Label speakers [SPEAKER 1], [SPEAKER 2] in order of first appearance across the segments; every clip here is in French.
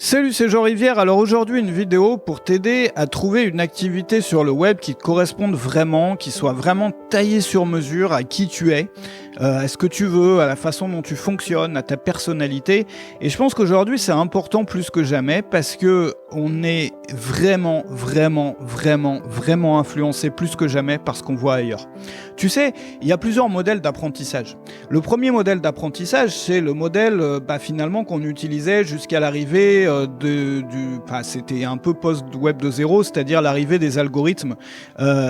[SPEAKER 1] Salut, c'est Jean Rivière. Alors aujourd'hui, une vidéo pour t'aider à trouver une activité sur le web qui te corresponde vraiment, qui soit vraiment taillée sur mesure à qui tu es, à ce que tu veux, à la façon dont tu fonctionnes, à ta personnalité. Et je pense qu'aujourd'hui, c'est important plus que jamais parce que on est vraiment influencé plus que jamais par ce qu'on voit ailleurs. Tu sais, il y a plusieurs modèles d'apprentissage. Le premier modèle d'apprentissage, c'est le modèle finalement qu'on utilisait jusqu'à l'arrivée c'était un peu post-web de zéro, c'est-à-dire l'arrivée des algorithmes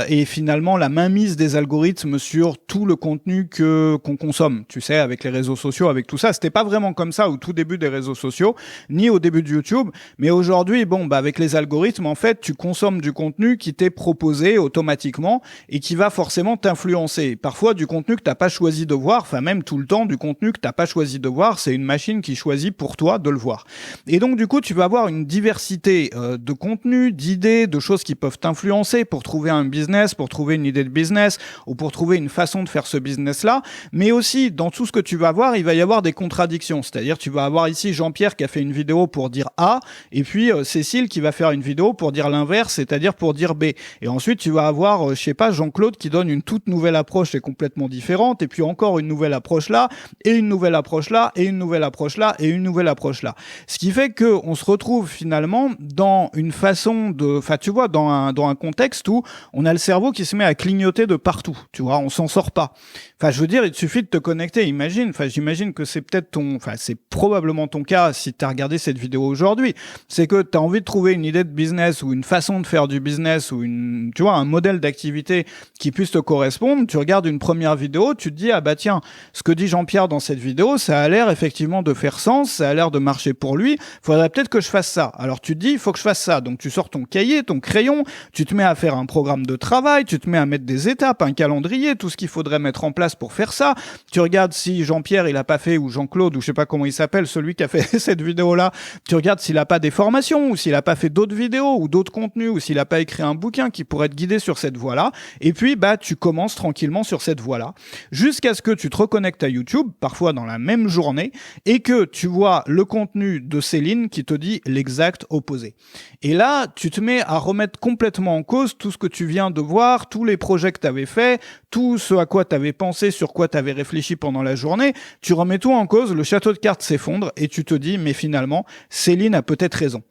[SPEAKER 1] et finalement la mainmise des algorithmes sur tout le contenu qu'on consomme, tu sais, avec les réseaux sociaux, avec tout ça. C'était pas vraiment comme ça au tout début des réseaux sociaux, ni au début de YouTube, mais aujourd'hui, avec les algorithmes, en fait, tu consommes du contenu qui t'est proposé automatiquement et qui va forcément t'influencer. Parfois, du contenu que t'as pas choisi de voir, enfin même tout le temps, du contenu que t'as pas choisi de voir, c'est une machine qui choisit pour toi de le voir. Et donc, du coup, tu vas avoir une diversité de contenus, d'idées, de choses qui peuvent t'influencer pour trouver un business, pour trouver une idée de business ou pour trouver une façon de faire ce business-là. Mais aussi, dans tout ce que tu vas voir, il va y avoir des contradictions. C'est-à-dire, tu vas avoir ici Jean-Pierre qui a fait une vidéo pour dire A, et puis Cécile qui va faire une vidéo pour dire l'inverse, c'est-à-dire pour dire B. Et ensuite, tu vas avoir, Jean-Claude qui donne une toute nouvelle approche et complètement différente, et puis encore une nouvelle approche là, et une nouvelle approche là, et une nouvelle approche là, et une nouvelle approche là. Ce qui fait qu'on se retrouve finalement dans une façon de... Enfin, tu vois, dans un contexte où on a le cerveau qui se met à clignoter de partout. Tu vois, on s'en sort pas. Enfin, je veux dire, il suffit de te connecter. J'imagine que c'est peut-être c'est probablement ton cas si tu as regardé cette vidéo aujourd'hui. C'est que tu as envie de trouver une idée de business ou une façon de faire du business ou un modèle d'activité qui puisse te correspondre. Tu regardes une première vidéo, tu te dis, ah bah tiens, ce que dit Jean-Pierre dans cette vidéo, ça a l'air effectivement de faire sens, ça a l'air de marcher pour lui. Faudrait peut-être que je fasse ça. Alors tu te dis, il faut que je fasse ça. Donc tu sors ton cahier, ton crayon, tu te mets à faire un programme de travail, tu te mets à mettre des étapes, un calendrier, tout ce qu'il faudrait mettre en place pour faire ça. Tu regardes si Jean-Pierre il a pas fait, ou Jean-Claude, ou je sais pas comment il s'appelle, celui qui a fait cette vidéo-là, tu regardes s'il a pas des formations, ou s'il a pas fait d'autres vidéos, ou d'autres contenus, ou s'il a pas écrit un bouquin qui pourrait te guider sur cette voie-là. Et puis, tu commences tranquillement sur cette voie-là, jusqu'à ce que tu te reconnectes à YouTube, parfois dans la même journée, et que tu vois le contenu de Céline qui te dit l'exact opposé. Et là, tu te mets à remettre complètement en cause tout ce que tu viens de voir, tous les projets que tu avais faits, tout ce à quoi tu avais pensé, sur quoi tu avais réfléchi pendant la journée. Tu remets tout en cause, le château de cartes s'effondre et tu te dis, mais finalement, Céline a peut-être raison.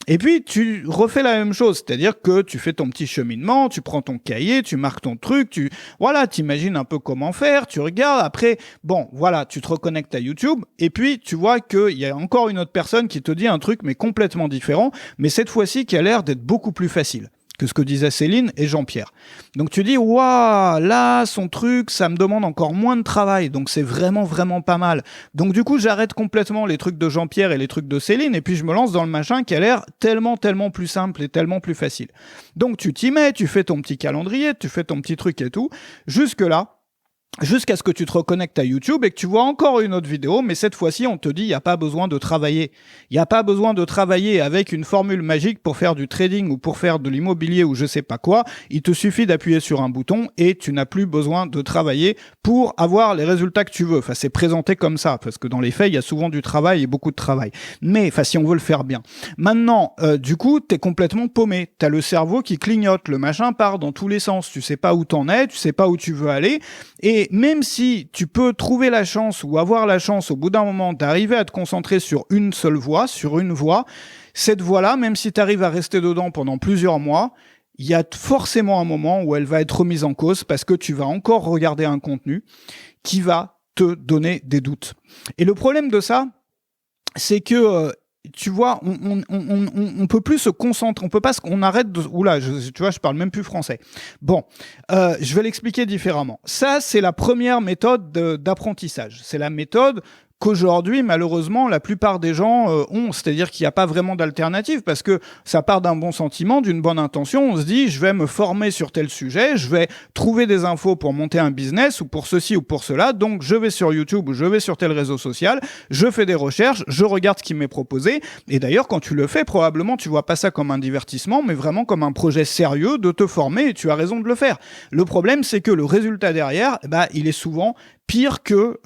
[SPEAKER 1] Et puis, tu refais la même chose, c'est-à-dire que tu fais ton petit cheminement, tu prends ton cahier, tu marques ton truc, t'imagines un peu comment faire, tu regardes, après, tu te reconnectes à YouTube, et puis tu vois qu'il y a encore une autre personne qui te dit un truc, mais complètement différent, mais cette fois-ci qui a l'air d'être beaucoup plus facile que ce que disaient Céline et Jean-Pierre. Donc tu dis, waouh, là, son truc, ça me demande encore moins de travail, donc c'est vraiment pas mal. Donc du coup, j'arrête complètement les trucs de Jean-Pierre et les trucs de Céline, et puis je me lance dans le machin qui a l'air tellement plus simple et tellement plus facile. Donc tu t'y mets, tu fais ton petit calendrier, tu fais ton petit truc et tout, jusqu'à ce que tu te reconnectes à YouTube et que tu vois encore une autre vidéo, mais cette fois-ci, on te dit, il n'y a pas besoin de travailler. Il n'y a pas besoin de travailler avec une formule magique pour faire du trading ou pour faire de l'immobilier ou je sais pas quoi. Il te suffit d'appuyer sur un bouton et tu n'as plus besoin de travailler pour avoir les résultats que tu veux. Enfin, c'est présenté comme ça, parce que dans les faits, il y a souvent du travail et beaucoup de travail. Mais, si on veut le faire bien. Maintenant, du coup, t'es complètement paumé. T'as le cerveau qui clignote, le machin part dans tous les sens. Tu sais pas où t'en es, tu sais pas où tu veux aller. Et même si tu peux trouver la chance ou avoir la chance au bout d'un moment d'arriver à te concentrer sur une seule voie, sur une voie, cette voie-là, même si tu arrives à rester dedans pendant plusieurs mois, il y a forcément un moment où elle va être remise en cause parce que tu vas encore regarder un contenu qui va te donner des doutes. Et le problème de ça, c'est que tu vois, on peut plus se concentrer, on arrête de... Oula, tu vois, je parle même plus français. Bon, je vais l'expliquer différemment. Ça, c'est la première méthode d'apprentissage. C'est la méthode qu'aujourd'hui, malheureusement, la plupart des gens ont. C'est-à-dire qu'il n'y a pas vraiment d'alternative parce que ça part d'un bon sentiment, d'une bonne intention. On se dit, je vais me former sur tel sujet, je vais trouver des infos pour monter un business ou pour ceci ou pour cela. Donc, je vais sur YouTube ou je vais sur tel réseau social, je fais des recherches, je regarde ce qui m'est proposé. Et d'ailleurs, quand tu le fais, probablement, tu vois pas ça comme un divertissement, mais vraiment comme un projet sérieux de te former et tu as raison de le faire. Le problème, c'est que le résultat derrière, il est souvent pire que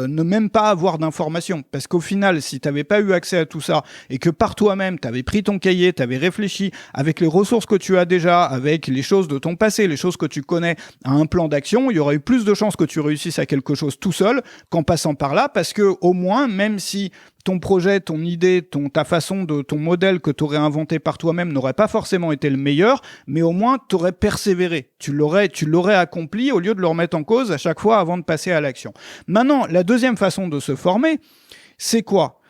[SPEAKER 1] ne même pas avoir d'informations. Parce qu'au final, si tu n'avais pas eu accès à tout ça et que par toi-même, tu avais pris ton cahier, tu avais réfléchi avec les ressources que tu as déjà, avec les choses de ton passé, les choses que tu connais à un plan d'action, il y aurait eu plus de chances que tu réussisses à quelque chose tout seul qu'en passant par là, parce que au moins, même si ton projet, ton idée, ta façon de ton modèle que tu aurais inventé par toi-même n'aurait pas forcément été le meilleur, mais au moins tu aurais persévéré, tu l'aurais accompli au lieu de le remettre en cause à chaque fois avant de passer à l'action. Maintenant, la deuxième façon de se former, c'est quoi ?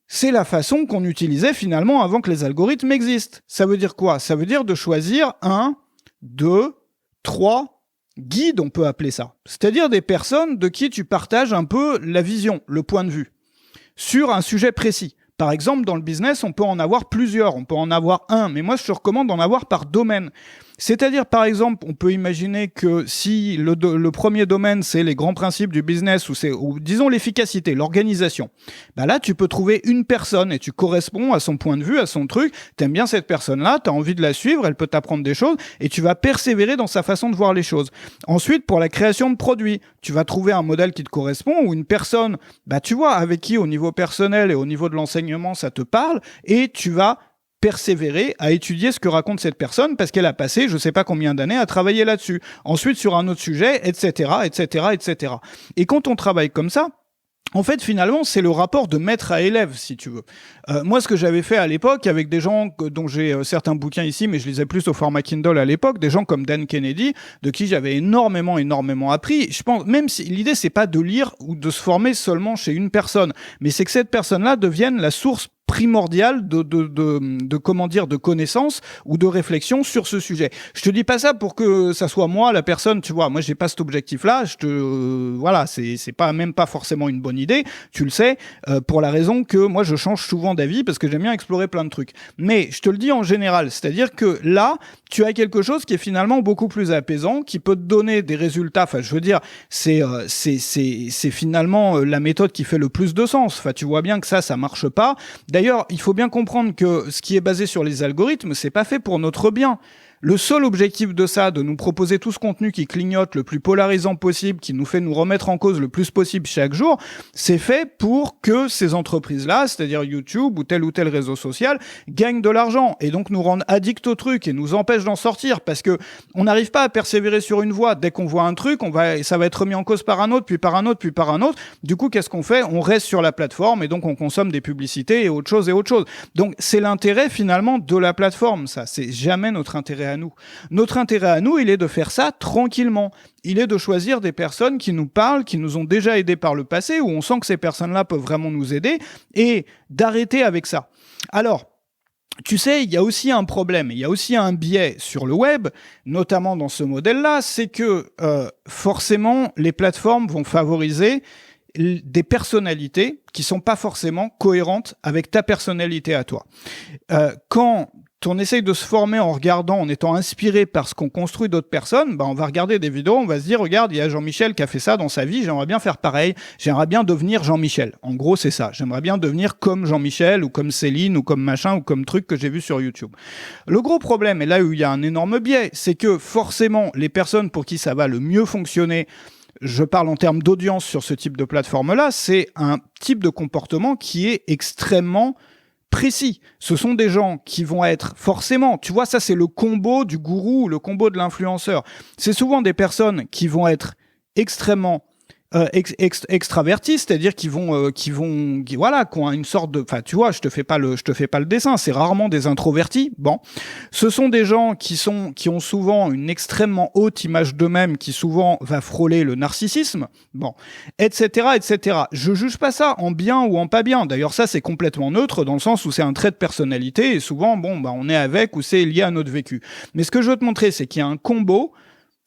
[SPEAKER 1] C'est la façon qu'on utilisait finalement avant que les algorithmes existent. Ça veut dire quoi ? Ça veut dire de choisir 1, 2, 3 guides, on peut appeler ça. C'est-à-dire des personnes de qui tu partages un peu la vision, le point de vue sur un sujet précis. Par exemple, dans le business, on peut en avoir plusieurs, on peut en avoir un, mais moi je te recommande d'en avoir par domaine. C'est-à-dire, par exemple, on peut imaginer que si le premier domaine, c'est les grands principes du business, ou disons l'efficacité, l'organisation, bah là, tu peux trouver une personne et tu corresponds à son point de vue, à son truc, t'aimes bien cette personne-là, t'as envie de la suivre, elle peut t'apprendre des choses et tu vas persévérer dans sa façon de voir les choses. Ensuite, pour la création de produits, tu vas trouver un modèle qui te correspond ou une personne, bah tu vois, avec qui au niveau personnel et au niveau de l'enseignement, ça te parle et tu vas persévérer à étudier ce que raconte cette personne parce qu'elle a passé je sais pas combien d'années à travailler là-dessus. Ensuite, sur un autre sujet, etc., etc., etc. Et quand on travaille comme ça, en fait, finalement, c'est le rapport de maître à élève, si tu veux. Moi, ce que j'avais fait à l'époque, avec des gens dont j'ai certains bouquins ici, mais je lisais plus au format Kindle à l'époque, des gens comme Dan Kennedy, de qui j'avais énormément appris. Je pense, même si l'idée, c'est pas de lire ou de se former seulement chez une personne, mais c'est que cette personne-là devienne la source primordial de comment dire, de connaissances ou de réflexion sur ce sujet. Je te dis pas ça pour que ça soit moi la personne, tu vois, moi j'ai pas cet objectif-là, voilà, c'est même pas forcément une bonne idée, tu le sais, pour la raison que moi je change souvent d'avis parce que j'aime bien explorer plein de trucs. Mais je te le dis en général, c'est-à-dire que là, tu as quelque chose qui est finalement beaucoup plus apaisant, qui peut te donner des résultats, enfin je veux dire, c'est finalement la méthode qui fait le plus de sens. Enfin, tu vois bien que ça marche pas. D'ailleurs, il faut bien comprendre que ce qui est basé sur les algorithmes, c'est pas fait pour notre bien. Le seul objectif de ça, de nous proposer tout ce contenu qui clignote le plus polarisant possible, qui nous fait nous remettre en cause le plus possible chaque jour, c'est fait pour que ces entreprises-là, c'est-à-dire YouTube ou tel réseau social, gagnent de l'argent et donc nous rendent addicts au truc et nous empêchent d'en sortir parce que on n'arrive pas à persévérer sur une voie. Dès qu'on voit un truc, ça va être remis en cause par un autre, puis par un autre, puis par un autre. Du coup, qu'est-ce qu'on fait ? On reste sur la plateforme et donc on consomme des publicités et autre chose et autre chose. Donc c'est l'intérêt finalement de la plateforme, ça. C'est jamais notre intérêt à nous. Notre intérêt à nous, il est de faire ça tranquillement. Il est de choisir des personnes qui nous parlent, qui nous ont déjà aidés par le passé, où on sent que ces personnes-là peuvent vraiment nous aider, et d'arrêter avec ça. Alors, tu sais, il y a aussi un problème, il y a aussi un biais sur le web, notamment dans ce modèle-là, c'est que forcément, les plateformes vont favoriser des personnalités qui sont pas forcément cohérentes avec ta personnalité à toi. Quand on essaye de se former en regardant, en étant inspiré par ce qu'ont construit d'autres personnes, on va regarder des vidéos, on va se dire, regarde, il y a Jean-Michel qui a fait ça dans sa vie, j'aimerais bien faire pareil, j'aimerais bien devenir Jean-Michel. En gros, c'est ça. J'aimerais bien devenir comme Jean-Michel, ou comme Céline, ou comme machin, ou comme truc que j'ai vu sur YouTube. Le gros problème, et là où il y a un énorme biais, c'est que forcément, les personnes pour qui ça va le mieux fonctionner, je parle en termes d'audience sur ce type de plateforme-là, c'est un type de comportement qui est extrêmement précis. Ce sont des gens qui vont être forcément, tu vois, ça c'est le combo du gourou, le combo de l'influenceur. C'est souvent des personnes qui vont être extrêmement extravertis, c'est-à-dire qui ont une sorte de, enfin tu vois, je te fais pas le dessin, c'est rarement des introvertis. Bon, ce sont des gens qui ont souvent une extrêmement haute image d'eux-mêmes, qui souvent va frôler le narcissisme. Bon, etc. Je juge pas ça en bien ou en pas bien. D'ailleurs, ça c'est complètement neutre dans le sens où c'est un trait de personnalité et souvent on est avec ou c'est lié à notre vécu. Mais ce que je veux te montrer, c'est qu'il y a un combo,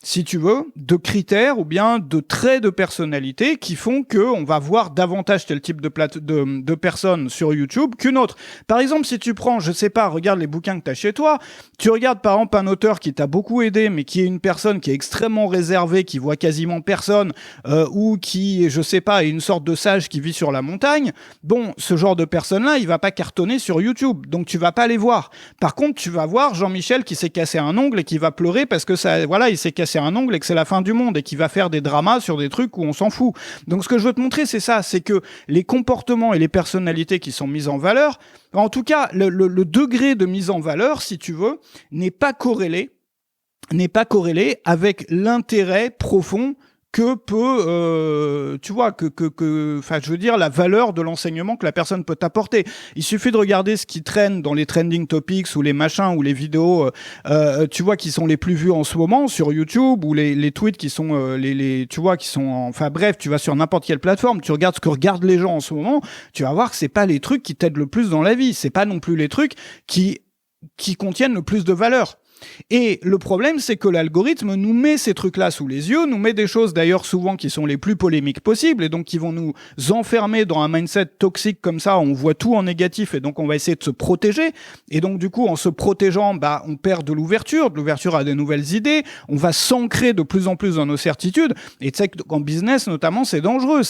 [SPEAKER 1] si tu veux, de critères ou bien de traits de personnalité qui font qu'on va voir davantage tel type de personnes sur YouTube qu'une autre. Par exemple, si tu prends, je sais pas, regarde les bouquins que tu as chez toi, tu regardes par exemple un auteur qui t'a beaucoup aidé, mais qui est une personne qui est extrêmement réservée, qui voit quasiment personne, ou qui, je sais pas, est une sorte de sage qui vit sur la montagne, bon, ce genre de personne-là, il va pas cartonner sur YouTube, donc tu vas pas les voir. Par contre, tu vas voir Jean-Michel qui s'est cassé un ongle et qui va pleurer parce que ça, voilà, il s'est cassé c'est un ongle et que c'est la fin du monde et qui va faire des dramas sur des trucs où on s'en fout. Donc ce que je veux te montrer, c'est ça, c'est que les comportements et les personnalités qui sont mises en valeur, en tout cas le degré de mise en valeur, si tu veux, n'est pas corrélé avec l'intérêt profond que peut, tu vois, enfin, je veux dire, la valeur de l'enseignement que la personne peut t'apporter. Il suffit de regarder ce qui traîne dans les trending topics ou les machins ou les vidéos, tu vois, qui sont les plus vues en ce moment sur YouTube ou les tweets qui sont tu vois, qui sont, enfin bref, tu vas sur n'importe quelle plateforme, tu regardes ce que regardent les gens en ce moment, tu vas voir que c'est pas les trucs qui t'aident le plus dans la vie, c'est pas non plus les trucs qui contiennent le plus de valeur. Et le problème, c'est que l'algorithme nous met ces trucs-là sous les yeux, nous met des choses d'ailleurs souvent qui sont les plus polémiques possibles et donc qui vont nous enfermer dans un mindset toxique comme ça, on voit tout en négatif et donc on va essayer de se protéger. Et donc du coup, en se protégeant, on perd de l'ouverture à des nouvelles idées, on va s'ancrer de plus en plus dans nos certitudes. Et tu sais qu'en business notamment, c'est dangereux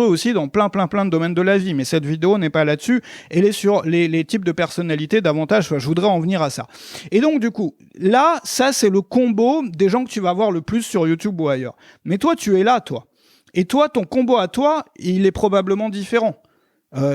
[SPEAKER 1] aussi dans plein de domaines de la vie. Mais cette vidéo n'est pas là-dessus, elle est sur les types de personnalités davantage. Enfin, je voudrais en venir à ça. Et donc du coup, là, ça, c'est le combo des gens que tu vas voir le plus sur YouTube ou ailleurs. Mais toi, tu es là, toi. Et toi, ton combo à toi, il est probablement différent.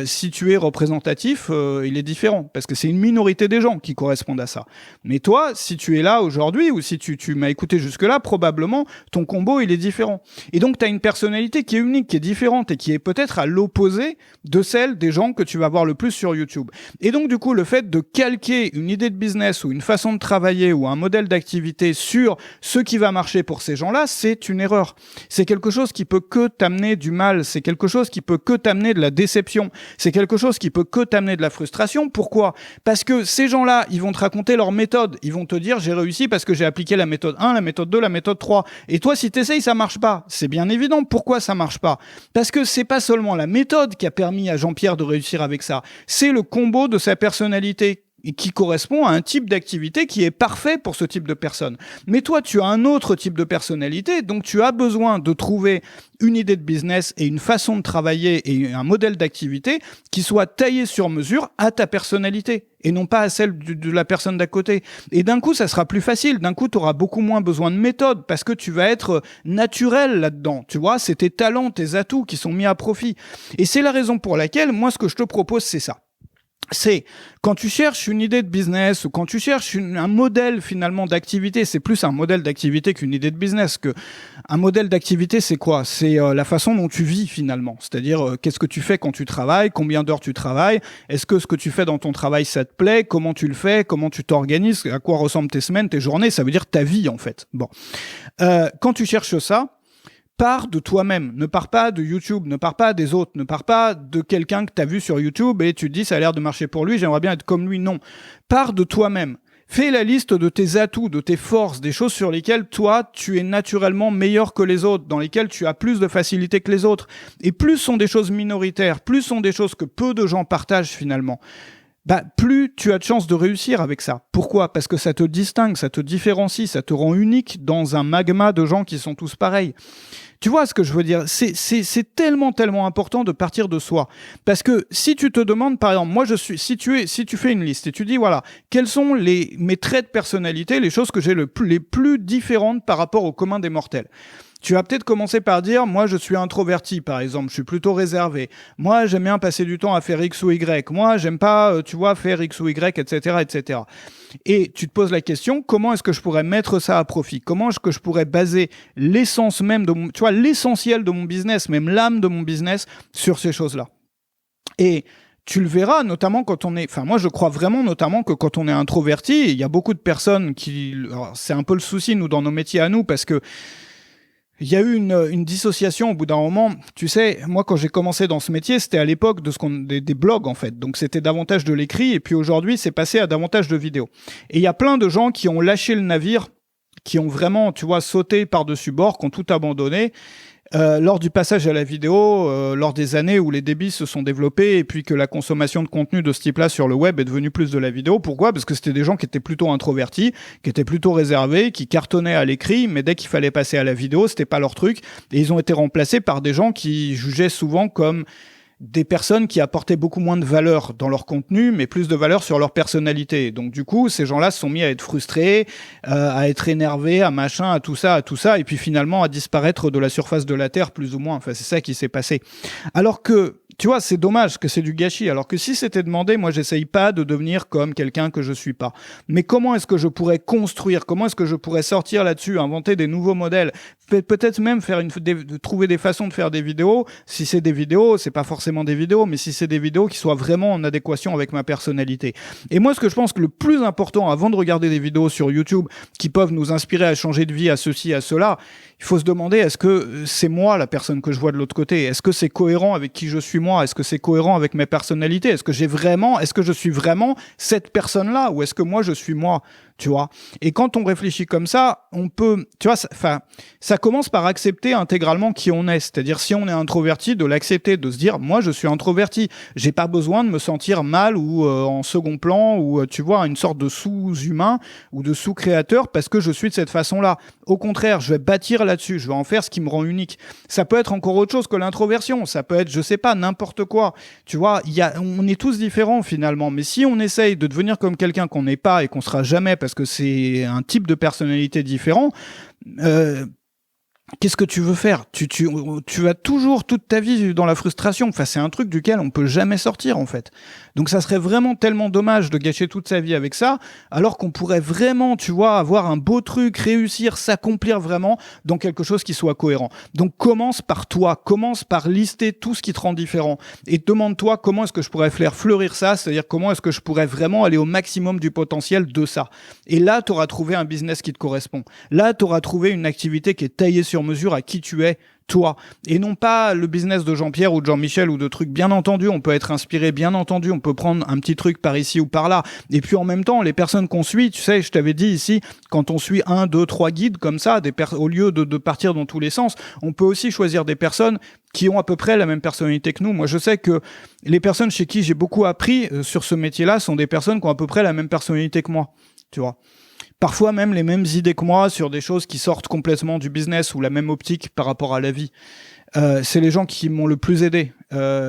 [SPEAKER 1] Si tu es représentatif, il est différent, parce que c'est une minorité des gens qui correspondent à ça. Mais toi, si tu es là aujourd'hui, ou si tu m'as écouté jusque-là, probablement, ton combo, il est différent. Et donc, tu as une personnalité qui est unique, qui est différente, et qui est peut-être à l'opposé de celle des gens que tu vas voir le plus sur YouTube. Et donc, du coup, le fait de calquer une idée de business, ou une façon de travailler, ou un modèle d'activité sur ce qui va marcher pour ces gens-là, c'est une erreur. C'est quelque chose qui peut que t'amener du mal, c'est quelque chose qui peut que t'amener de la déception. C'est quelque chose qui peut que t'amener de la frustration. Pourquoi ? Parce que ces gens-là, ils vont te raconter leur méthode. Ils vont te dire, j'ai réussi parce que j'ai appliqué la méthode 1, la méthode 2, la méthode 3. Et toi, si t'essayes, ça marche pas. C'est bien évident. Pourquoi ça marche pas ? Parce que c'est pas seulement la méthode qui a permis à Jean-Pierre de réussir avec ça. C'est le combo de sa personnalité et qui correspond à un type d'activité qui est parfait pour ce type de personne. Mais toi, tu as un autre type de personnalité, donc tu as besoin de trouver une idée de business et une façon de travailler et un modèle d'activité qui soit taillé sur mesure à ta personnalité et non pas à celle de la personne d'à côté. Et d'un coup, ça sera plus facile. D'un coup, tu auras beaucoup moins besoin de méthode parce que tu vas être naturel là-dedans. Tu vois, c'est tes talents, tes atouts qui sont mis à profit. Et c'est la raison pour laquelle, moi, ce que je te propose, c'est ça. C'est quand tu cherches une idée de business ou quand tu cherches un modèle finalement d'activité, c'est plus un modèle d'activité qu'une idée de business. Que un modèle d'activité, c'est quoi ? C'est la façon dont tu vis finalement. C'est-à-dire qu'est-ce que tu fais quand tu travailles, combien d'heures tu travailles, est-ce que ce que tu fais dans ton travail ça te plaît, comment tu le fais, comment tu t'organises, à quoi ressemblent tes semaines, tes journées, ça veut dire ta vie en fait. Bon, quand tu cherches ça, pars de toi-même, ne pars pas de YouTube, ne pars pas des autres, ne pars pas de quelqu'un que tu as vu sur YouTube et tu te dis ça a l'air de marcher pour lui, j'aimerais bien être comme lui. Non, pars de toi-même. Fais la liste de tes atouts, de tes forces, des choses sur lesquelles toi, tu es naturellement meilleur que les autres, dans lesquelles tu as plus de facilité que les autres. Et plus sont des choses minoritaires, plus sont des choses que peu de gens partagent finalement, plus tu as de chances de réussir avec ça. Pourquoi ? Parce que ça te distingue, ça te différencie, ça te rend unique dans un magma de gens qui sont tous pareils. Tu vois ce que je veux dire ? C'est tellement important de partir de soi. Parce que si tu te demandes, par exemple, si tu fais une liste et tu dis, voilà, quels sont mes traits de personnalité, les choses que j'ai les plus différentes par rapport au commun des mortels. Tu vas peut-être commencer par dire, moi je suis introverti par exemple, je suis plutôt réservé. Moi j'aime bien passer du temps à faire X ou Y. Moi j'aime pas, faire X ou Y, etc., etc. Et tu te poses la question, comment est-ce que je pourrais mettre ça à profit ? Comment est-ce que je pourrais baser l'essence même l'essentiel de mon business, même l'âme de mon business sur ces choses-là ? Et tu le verras, notamment quand on est... Enfin, moi, je crois vraiment notamment que quand on est introverti, il y a beaucoup de personnes qui... Alors, c'est un peu le souci, nous, dans nos métiers à nous, parce que il y a eu une dissociation au bout d'un moment. Tu sais, moi, quand j'ai commencé dans ce métier, c'était à l'époque des blogs, en fait. Donc, c'était davantage de l'écrit. Et puis, aujourd'hui, c'est passé à davantage de vidéos. Et il y a plein de gens qui ont lâché le navire, qui ont vraiment, sauté par-dessus bord, qui ont tout abandonné. Lors du passage à la vidéo, lors des années où les débits se sont développés et puis que la consommation de contenu de ce type-là sur le web est devenue plus de la vidéo. Pourquoi ? Parce que c'était des gens qui étaient plutôt introvertis, qui étaient plutôt réservés, qui cartonnaient à l'écrit, mais dès qu'il fallait passer à la vidéo, c'était pas leur truc. Et ils ont été remplacés par des gens qui jugeaient souvent comme des personnes qui apportaient beaucoup moins de valeur dans leur contenu, mais plus de valeur sur leur personnalité. Donc du coup, ces gens-là se sont mis à être frustrés, à être énervés, à machin, à tout ça, et puis finalement à disparaître de la surface de la Terre, plus ou moins. Enfin, c'est ça qui s'est passé. Alors que, tu vois, c'est dommage que c'est du gâchis. Alors que si c'était demandé, moi, j'essaye pas de devenir comme quelqu'un que je suis pas. Mais comment est-ce que je pourrais construire? Comment est-ce que je pourrais sortir là-dessus, inventer des nouveaux modèles? Peut-être même trouver des façons de faire des vidéos. Si c'est des vidéos, c'est pas forcément des vidéos, mais si c'est des vidéos qui soient vraiment en adéquation avec ma personnalité. Et moi, ce que je pense que le plus important avant de regarder des vidéos sur YouTube qui peuvent nous inspirer à changer de vie, à ceci, à cela, il faut se demander, est-ce que c'est moi la personne que je vois de l'autre côté? Est-ce que c'est cohérent avec qui je suis moi? Est-ce que c'est cohérent avec mes personnalités? Est-ce que je suis vraiment cette personne-là? Ou est-ce que moi, je suis moi? Tu vois? Et quand on réfléchit comme ça, on peut, tu vois, ça commence par accepter intégralement qui on est. C'est-à-dire, si on est introverti, de l'accepter, de se dire, moi, je suis introverti. J'ai pas besoin de me sentir mal ou en second plan ou, tu vois, une sorte de sous-humain ou de sous-créateur parce que je suis de cette façon-là. Au contraire, je vais bâtir là-dessus. Je vais en faire ce qui me rend unique. Ça peut être encore autre chose que l'introversion. Ça peut être, je sais pas, n'importe quoi. Tu vois, on est tous différents finalement. Mais si on essaye de devenir comme quelqu'un qu'on n'est pas et qu'on sera jamais parce que c'est un type de personnalité différent, qu'est-ce que tu veux faire? Tu vas toujours toute ta vie vivre dans la frustration. Enfin, c'est un truc duquel on peut jamais sortir, en fait. Donc, ça serait vraiment tellement dommage de gâcher toute sa vie avec ça, alors qu'on pourrait vraiment, tu vois, avoir un beau truc, réussir, s'accomplir vraiment dans quelque chose qui soit cohérent. Donc, commence par toi. Commence par lister tout ce qui te rend différent. Et demande-toi comment est-ce que je pourrais faire fleurir ça, c'est-à-dire comment est-ce que je pourrais vraiment aller au maximum du potentiel de ça. Et là, tu auras trouvé un business qui te correspond. Là, tu auras trouvé une activité qui est taillée sur mesure à qui tu es, toi. Et non pas le business de Jean-Pierre ou de Jean-Michel ou de trucs. Bien entendu, on peut être inspiré, bien entendu, on peut prendre un petit truc par ici ou par là. Et puis en même temps, les personnes qu'on suit, tu sais, je t'avais dit ici, quand on suit 1, 2, 3 guides comme ça, au lieu de partir dans tous les sens, on peut aussi choisir des personnes qui ont à peu près la même personnalité que nous. Moi, je sais que les personnes chez qui j'ai beaucoup appris sur ce métier-là sont des personnes qui ont à peu près la même personnalité que moi, tu vois. Parfois même les mêmes idées que moi sur des choses qui sortent complètement du business ou la même optique par rapport à la vie. C'est les gens qui m'ont le plus aidé.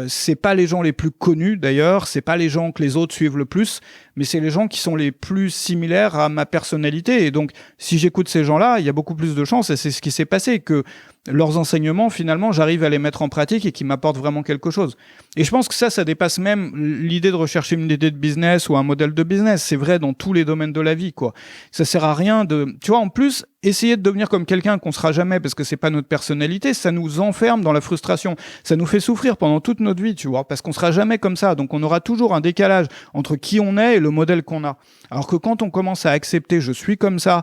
[SPEAKER 1] C'est pas les gens les plus connus d'ailleurs, c'est pas les gens que les autres suivent le plus, mais c'est les gens qui sont les plus similaires à ma personnalité. Et donc, si j'écoute ces gens-là, il y a beaucoup plus de chances, et c'est ce qui s'est passé, que leurs enseignements, finalement, j'arrive à les mettre en pratique et qui m'apportent vraiment quelque chose. Et je pense que ça dépasse même l'idée de rechercher une idée de business ou un modèle de business. C'est vrai dans tous les domaines de la vie, quoi. Ça sert à rien de... Tu vois, en plus, essayer de devenir comme quelqu'un qu'on sera jamais parce que c'est pas notre personnalité, ça nous enferme dans la frustration. Ça nous fait souffrir pendant toute notre vie, tu vois, parce qu'on sera jamais comme ça. Donc, on aura toujours un décalage entre qui on est et le modèle qu'on a. Alors que quand on commence à accepter, je suis comme ça,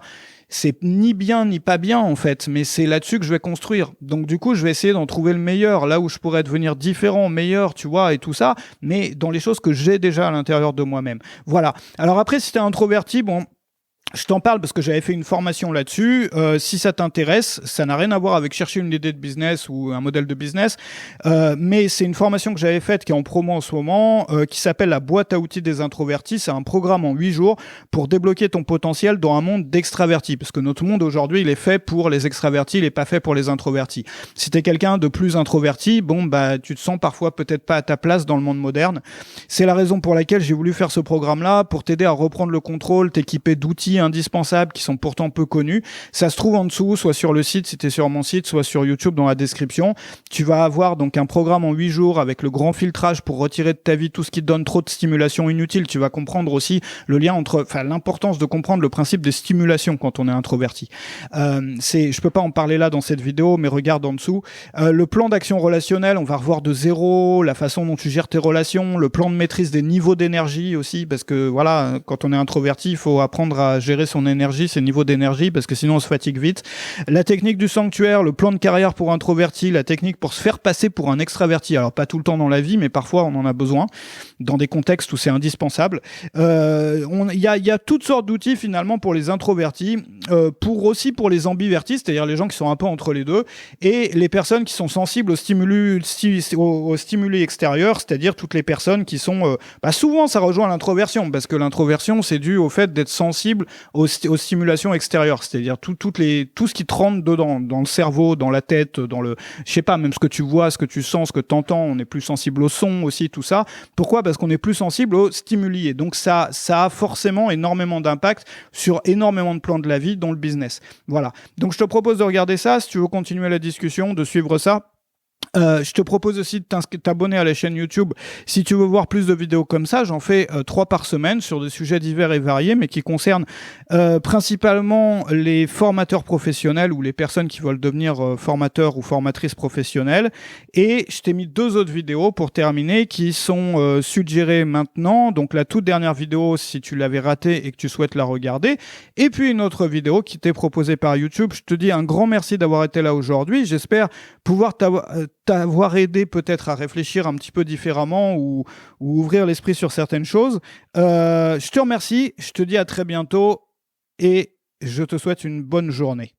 [SPEAKER 1] c'est ni bien ni pas bien en fait, mais c'est là-dessus que je vais construire. Donc du coup, je vais essayer d'en trouver le meilleur, là où je pourrais devenir différent, meilleur, tu vois, et tout ça, mais dans les choses que j'ai déjà à l'intérieur de moi-même. Voilà. Alors après, si t'es introverti, bon... Je t'en parle parce que j'avais fait une formation là-dessus. Si ça t'intéresse, ça n'a rien à voir avec chercher une idée de business ou un modèle de business, mais c'est une formation que j'avais faite qui est en promo en ce moment, qui s'appelle la boîte à outils des introvertis. C'est un programme en 8 jours pour débloquer ton potentiel dans un monde d'extravertis, parce que notre monde aujourd'hui, il est fait pour les extravertis, il est pas fait pour les introvertis. Si t'es quelqu'un de plus introverti, bon bah tu te sens parfois peut-être pas à ta place dans le monde moderne. C'est la raison pour laquelle j'ai voulu faire ce programme-là, pour t'aider à reprendre le contrôle, t'équiper d'outils indispensables qui sont pourtant peu connus. Ça se trouve en dessous, soit sur le site si tu es sur mon site, soit sur YouTube dans la description. Tu vas avoir donc un programme en 8 jours avec le grand filtrage pour retirer de ta vie tout ce qui te donne trop de stimulation inutile. Tu vas comprendre aussi le lien entre, l'importance de comprendre le principe des stimulations quand on est introverti. Je peux pas en parler là dans cette vidéo, mais regarde en dessous. Le plan d'action relationnel, on va revoir de zéro la façon dont tu gères tes relations, le plan de maîtrise des niveaux d'énergie aussi, parce que voilà, quand on est introverti, il faut apprendre à gérer son énergie, ses niveaux d'énergie, parce que sinon on se fatigue vite. La technique du sanctuaire, le plan de carrière pour introverti, la technique pour se faire passer pour un extraverti. Alors pas tout le temps dans la vie, mais parfois on en a besoin, dans des contextes où c'est indispensable. Il y a toutes sortes d'outils finalement pour les introvertis, pour les ambivertis, c'est-à-dire les gens qui sont un peu entre les deux, et les personnes qui sont sensibles aux stimuli extérieurs, c'est-à-dire toutes les personnes qui sont... souvent ça rejoint l'introversion, parce que l'introversion c'est dû au fait d'être sensible aux stimulations extérieures, c'est-à-dire tout ce qui te rentre dedans, dans le cerveau, dans la tête, je sais pas, même ce que tu vois, ce que tu sens, ce que tu entends. On est plus sensible au son aussi, tout ça. Pourquoi ? Parce qu'on est plus sensible aux stimuli. Et donc ça a forcément énormément d'impact sur énormément de plans de la vie, dont le business. Voilà. Donc je te propose de regarder ça, si tu veux continuer la discussion, de suivre ça. Je te propose aussi de t'abonner à la chaîne YouTube si tu veux voir plus de vidéos comme ça. J'en fais 3 par semaine sur des sujets divers et variés, mais qui concernent principalement les formateurs professionnels ou les personnes qui veulent devenir formateurs ou formatrices professionnelles. Et je t'ai mis 2 autres vidéos pour terminer qui sont suggérées maintenant. Donc la toute dernière vidéo si tu l'avais ratée et que tu souhaites la regarder. Et puis une autre vidéo qui t'est proposée par YouTube. Je te dis un grand merci d'avoir été là aujourd'hui. J'espère pouvoir t'avoir aidé peut-être à réfléchir un petit peu différemment ou ouvrir l'esprit sur certaines choses. Je te remercie, je te dis à très bientôt et je te souhaite une bonne journée.